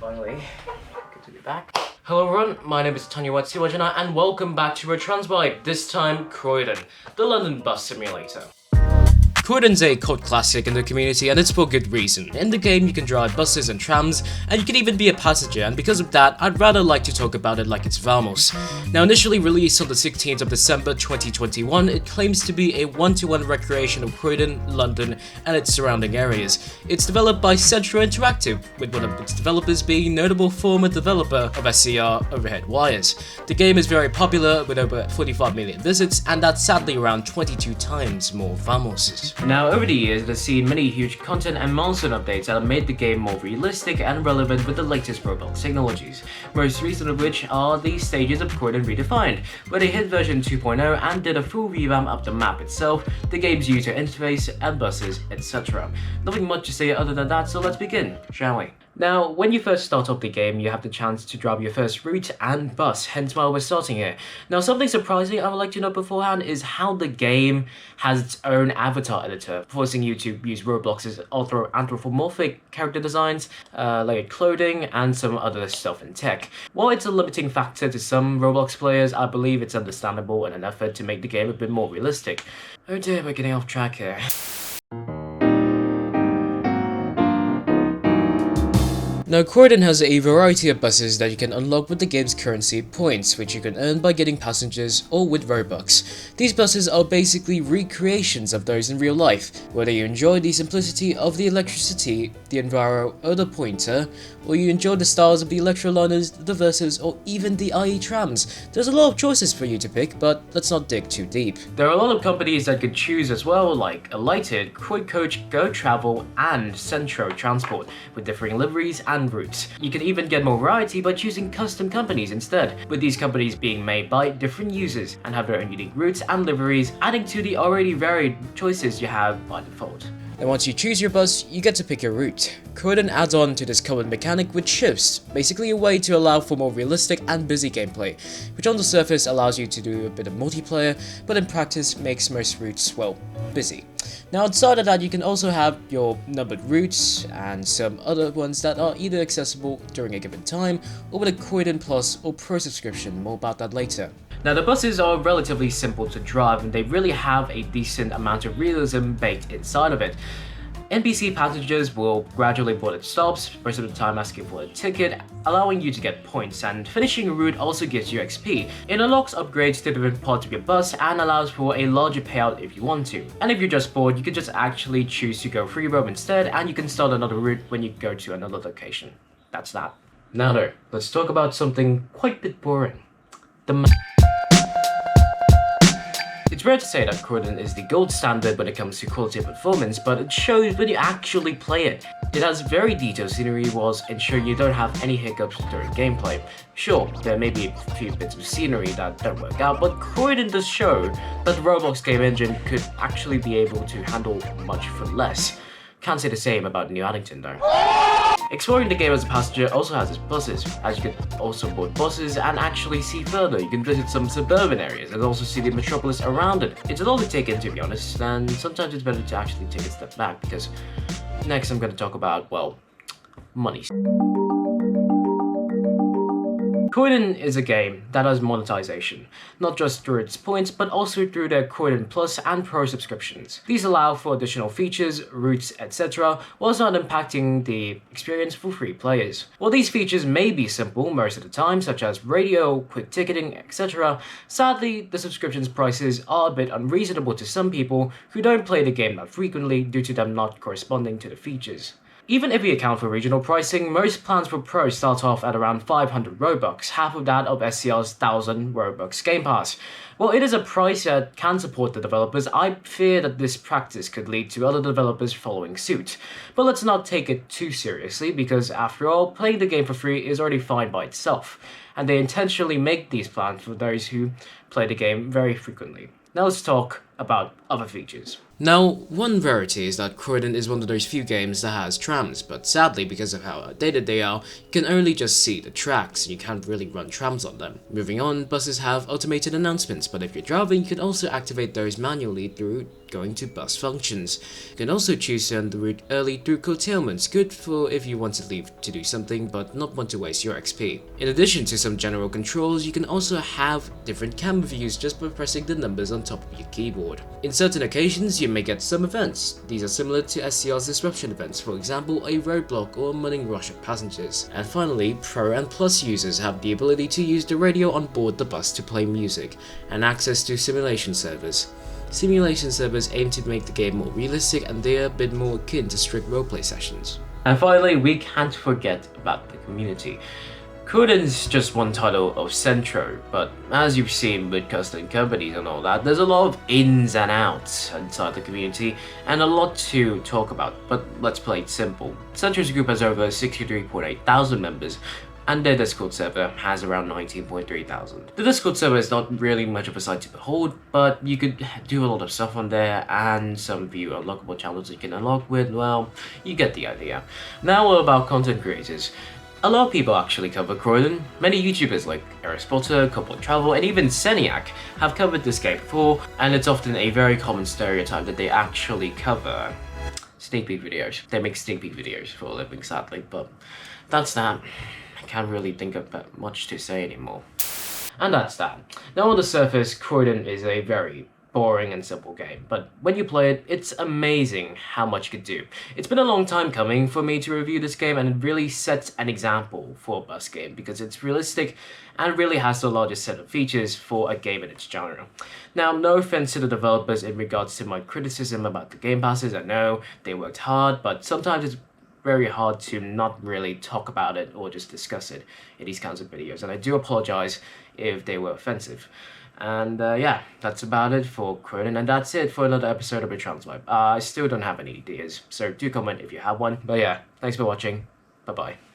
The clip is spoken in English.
Finally, good to be back. Hello everyone, my name is Tanya Watsiwajana and welcome back to Retransbyte, this time Croydon, the London bus simulator. Croydon's a cult classic in the community and it's for good reason. In the game you can drive buses and trams, and you can even be a passenger, and because of that I'd rather like to talk about it like it's Vamos. Now initially released on the 16th of December 2021, it claims to be a one-to-one recreation of Croydon, London and its surrounding areas. It's developed by Centro Interactive, with one of its developers being notable former developer of SCR Overhead Wires. The game is very popular with over 45 million visits, and that's sadly around 22 times more Vamos's. Now, over the years, it has seen many huge content and milestone updates that have made the game more realistic and relevant with the latest Roblox technologies, most recent of which are the stages of Croydon Redefined, where they hit version 2.0 and did a full revamp of the map itself, the game's user interface, and buses, etc. Nothing much to say other than that, so let's begin, shall we? Now, when you first start up the game, you have the chance to drive your first route and bus, hence why we're starting here. Now, something surprising I would like to know beforehand is how the game has its own avatar editor, forcing you to use Roblox's anthropomorphic character designs, layered clothing, and some other stuff in tech. While it's a limiting factor to some Roblox players, I believe it's understandable in an effort to make the game a bit more realistic. Oh dear, we're getting off track here. Now, Croydon has a variety of buses that you can unlock with the game's currency points, which you can earn by getting passengers or with Robux. These buses are basically recreations of those in real life, whether you enjoy the simplicity of the electricity, the Enviro or the Pointer, or you enjoy the styles of the Electroliners, the Versas, or even the IE trams. There's a lot of choices for you to pick, but let's not dig too deep. There are a lot of companies that could choose as well, like Alighted, Croyd Coach, Go Travel, and Centro Transport, with differing liveries and routes. You can even get more variety by choosing custom companies instead, with these companies being made by different users and have their own unique routes and liveries, adding to the already varied choices you have by default. Then once you choose your bus, you get to pick your route. Croydon adds on to this common mechanic with shifts, basically a way to allow for more realistic and busy gameplay, which on the surface allows you to do a bit of multiplayer, but in practice makes most routes, well, busy. Now outside of that, you can also have your numbered routes and some other ones that are either accessible during a given time or with a Croydon Plus or Pro subscription, more about that later. Now the buses are relatively simple to drive and they really have a decent amount of realism baked inside of it. NPC passengers will gradually board at stops, most of the time asking for a ticket, allowing you to get points, and finishing a route also gives you XP. It unlocks upgrades to different parts of your bus and allows for a larger payout if you want to. And if you're just bored, you can just actually choose to go free roam instead, and you can start another route when you go to another location. That's that. Now though, let's talk about something quite a bit boring. The map. It's rare to say that Croydon is the gold standard when it comes to quality of performance, but it shows when you actually play it. It has very detailed scenery walls, ensuring you don't have any hiccups during gameplay. Sure, there may be a few bits of scenery that don't work out, but Croydon does show that the Roblox game engine could actually be able to handle much for less. Can't say the same about New Addington though. Exploring the game as a passenger also has its pluses, as you can also board buses and actually see further. You can visit some suburban areas and also see the metropolis around it. It's a lot to take in, to be honest, and sometimes it's better to actually take a step back, because next I'm going to talk about, well, money. Croydon is a game that has monetization, not just through its points, but also through their Croydon Plus and Pro subscriptions. These allow for additional features, routes, etc., whilst not impacting the experience for free players. While these features may be simple most of the time, such as radio, quick ticketing, etc., sadly, the subscriptions prices are a bit unreasonable to some people who don't play the game that frequently due to them not corresponding to the features. Even if we account for regional pricing, most plans for Pro start off at around 500 Robux, half of that of SCR's 1000 Robux Game Pass. While it is a price that can support the developers, I fear that this practice could lead to other developers following suit. But let's not take it too seriously, because after all, playing the game for free is already fine by itself, and they intentionally make these plans for those who play the game very frequently. Now let's talk about other features. Now, one rarity is that Croydon is one of those few games that has trams, but sadly, because of how outdated they are, you can only just see the tracks and you can't really run trams on them. Moving on, buses have automated announcements, but if you're driving, you can also activate those manually through going to bus functions. You can also choose to end the route early through curtailments, good for if you want to leave to do something but not want to waste your XP. In addition to some general controls, you can also have different camera views just by pressing the numbers on top of your keyboard. In certain occasions, you may get some events. These are similar to SCR's disruption events, for example a roadblock or a morning rush of passengers. And finally, Pro and Plus users have the ability to use the radio on board the bus to play music, and access to simulation servers. Simulation servers aim to make the game more realistic, and they are a bit more akin to strict roleplay sessions. And finally, we can't forget about the community. Croydon's just one title of Centro, but as you've seen with custom companies and all that, there's a lot of ins and outs inside the community and a lot to talk about, but let's play it simple. Centro's group has over 63.8 thousand members, and their Discord server has around 19.3 thousand. The Discord server is not really much of a sight to behold, but you could do a lot of stuff on there, and some few unlockable challenges you can unlock with, well, you get the idea. Now about content creators. A lot of people actually cover Croydon. Many YouTubers like Aerospotter, Couple Travel, and even Seniac have covered this game before, and it's often a very common stereotype that they actually cover sneak peek videos. They make sneak peek videos for a living, sadly, but that's that. I can't really think of much to say anymore. And that's that. Now on the surface, Croydon is a very boring and simple game, but when you play it, it's amazing how much you can do. It's been a long time coming for me to review this game, and it really sets an example for a bus game because it's realistic and really has the largest set of features for a game in its genre. Now, no offense to the developers in regards to my criticism about the game passes. I know they worked hard, but sometimes it's very hard to not really talk about it or just discuss it in these kinds of videos, and I do apologize if they were offensive. And yeah, that's about it for Croydon, and that's it for another episode of Transvibe. I still don't have any ideas, so do comment if you have one. But yeah, thanks for watching. Bye bye.